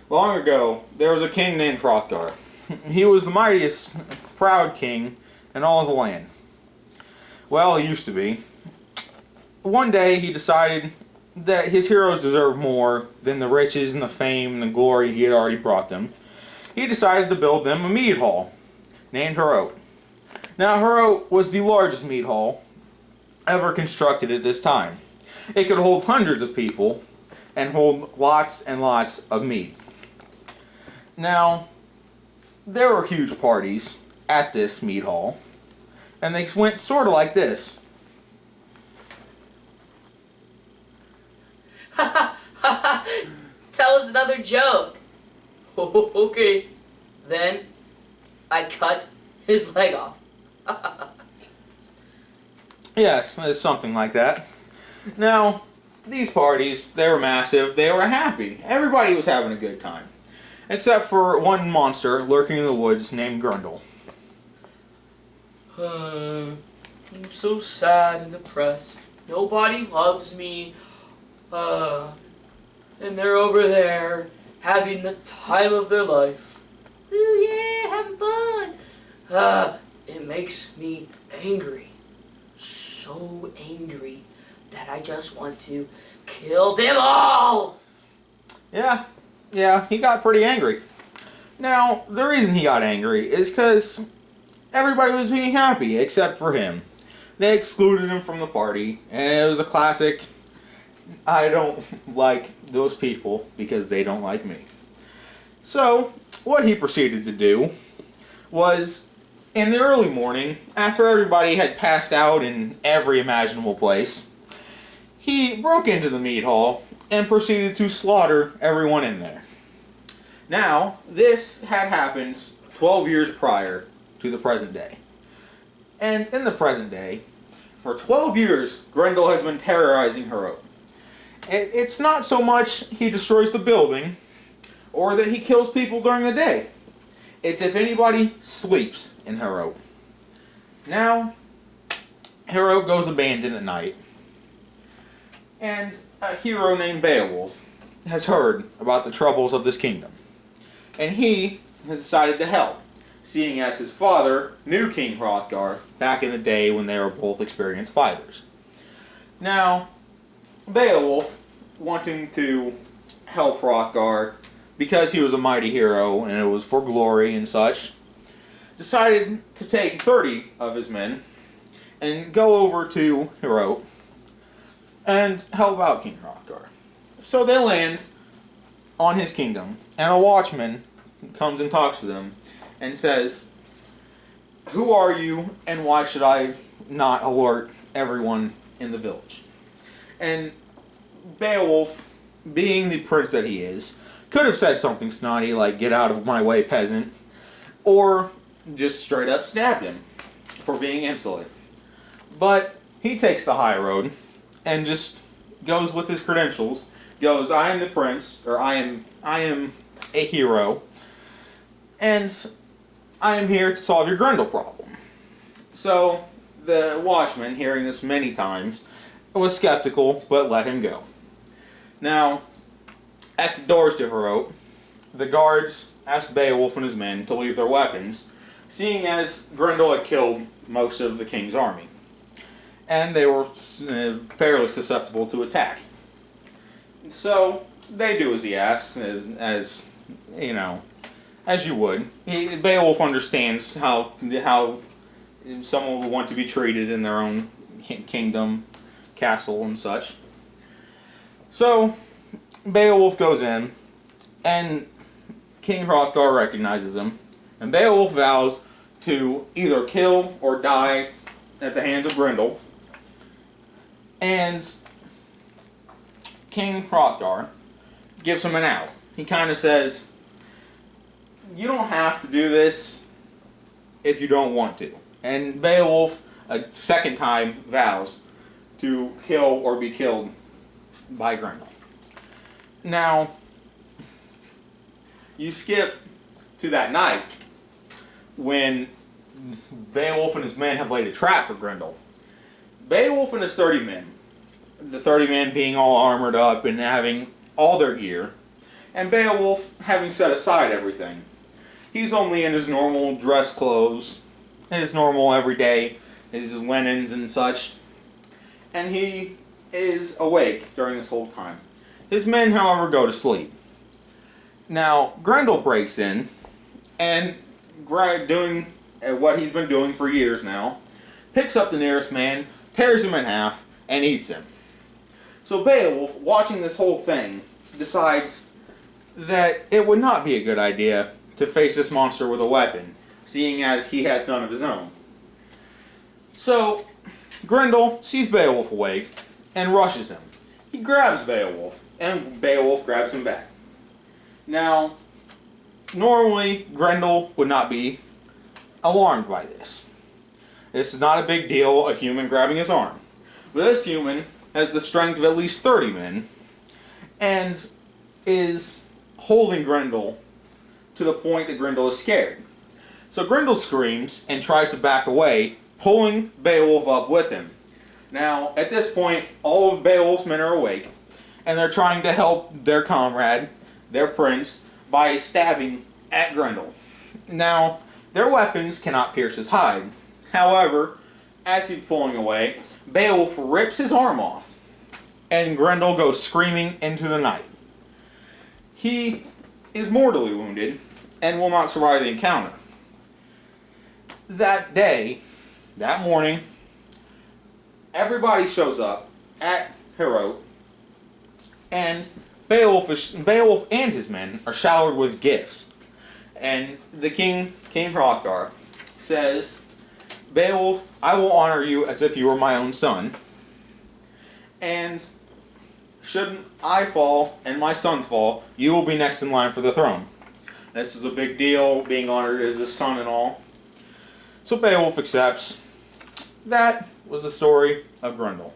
Long ago, there was a king named Hrothgar. He was the mightiest, proud king in all of the land. Well, he used to be. One day, he decided that his heroes deserved more than the riches and the fame and the glory he had already brought them. He decided to build them a mead hall, named Heorot. Now, Heorot was the largest mead hall ever constructed at this time. It could hold hundreds of people and hold lots and lots of mead. Now, there were huge parties at this mead hall, and they went sort of like this. Ha ha ha! Tell us another joke. Okay. Then I cut his leg off. Yes, it's something like that. Now, these parties, they were massive, they were happy. Everybody was having a good time. Except for one monster lurking in the woods named Grendel. I'm so sad and depressed. Nobody loves me. And they're over there having the time of their life. Ooh yeah, having fun. It makes me angry. So angry that I just want to kill them all. Yeah, he got pretty angry. Now, the reason he got angry is because everybody was being happy except for him. They excluded him from the party, and it was a classic, I don't like those people because they don't like me. So, what he proceeded to do was, in the early morning, after everybody had passed out in every imaginable place, he broke into the mead hall and proceeded to slaughter everyone in there. Now, this had happened 12 years prior to the present day. And in the present day, for 12 years, Grendel has been terrorizing Heorot. It's not so much he destroys the building, or that he kills people during the day. It's if anybody sleeps in Heorot. Now, Heorot goes abandoned at night, and a hero named Beowulf has heard about the troubles of this kingdom. And he has decided to help, seeing as his father knew King Hrothgar back in the day when they were both experienced fighters. Now, Beowulf, wanting to help Hrothgar because he was a mighty hero and it was for glory and such, decided to take 30 of his men and go over to Heorot and help out King Hrothgar. So they land on his kingdom, and a watchman comes and talks to them and says, "Who are you, and why should I not alert everyone in the village?" And Beowulf, being the prince that he is, could have said something snotty like, "Get out of my way, peasant," or just straight up stabbed him for being insolent. But he takes the high road and just goes with his credentials, goes, "I am the prince," or I am a hero, and I am here to solve your Grendel problem." So the watchman, hearing this many times, was skeptical, but let him go. Now, at the doors to Heorot, the guards asked Beowulf and his men to leave their weapons, seeing as Grendel had killed most of the king's army, and they were fairly susceptible to attack. So they do as he asks, as you know, as you would. Beowulf understands how someone would want to be treated in their own kingdom, castle, and such. So Beowulf goes in, and King Hrothgar recognizes him, and Beowulf vows to either kill or die at the hands of Grendel. And King Hrothgar gives him an out. He kind of says, "You don't have to do this if you don't want to." And Beowulf, a second time, vows to kill or be killed by Grendel. Now, you skip to that night when Beowulf and his men have laid a trap for Grendel. Beowulf and his 30 men, the 30 men being all armored up and having all their gear, And Beowulf, having set aside everything, he's only in his normal dress clothes, his normal everyday, his linens and such, and he is awake during this whole time. His men, however, go to sleep. Now, Grendel breaks in, and doing what he's been doing for years now, picks up the nearest man, tears him in half, and eats him. So Beowulf, watching this whole thing, decides that it would not be a good idea to face this monster with a weapon, seeing as he has none of his own. So, Grendel sees Beowulf awake and rushes him. He grabs Beowulf, and Beowulf grabs him back. Now, normally, Grendel would not be alarmed by this. This is not a big deal, a human grabbing his arm. But this human has the strength of at least 30 men, and is holding Grendel to the point that Grendel is scared. So Grendel screams and tries to back away, pulling Beowulf up with him. Now, at this point, all of Beowulf's men are awake, and they're trying to help their comrade, their prince, by stabbing at Grendel. Now, their weapons cannot pierce his hide. However, as he's pulling away, Beowulf rips his arm off, and Grendel goes screaming into the night. He is mortally wounded, and will not survive the encounter. That day, that morning, everybody shows up at Heorot, and Beowulf and his men are showered with gifts. And the King Hrothgar, says, "Beowulf, I will honor you as if you were my own son. And should I fall and my sons fall, you will be next in line for the throne." This is a big deal, being honored as his son and all. So Beowulf accepts. That was the story of Grendel.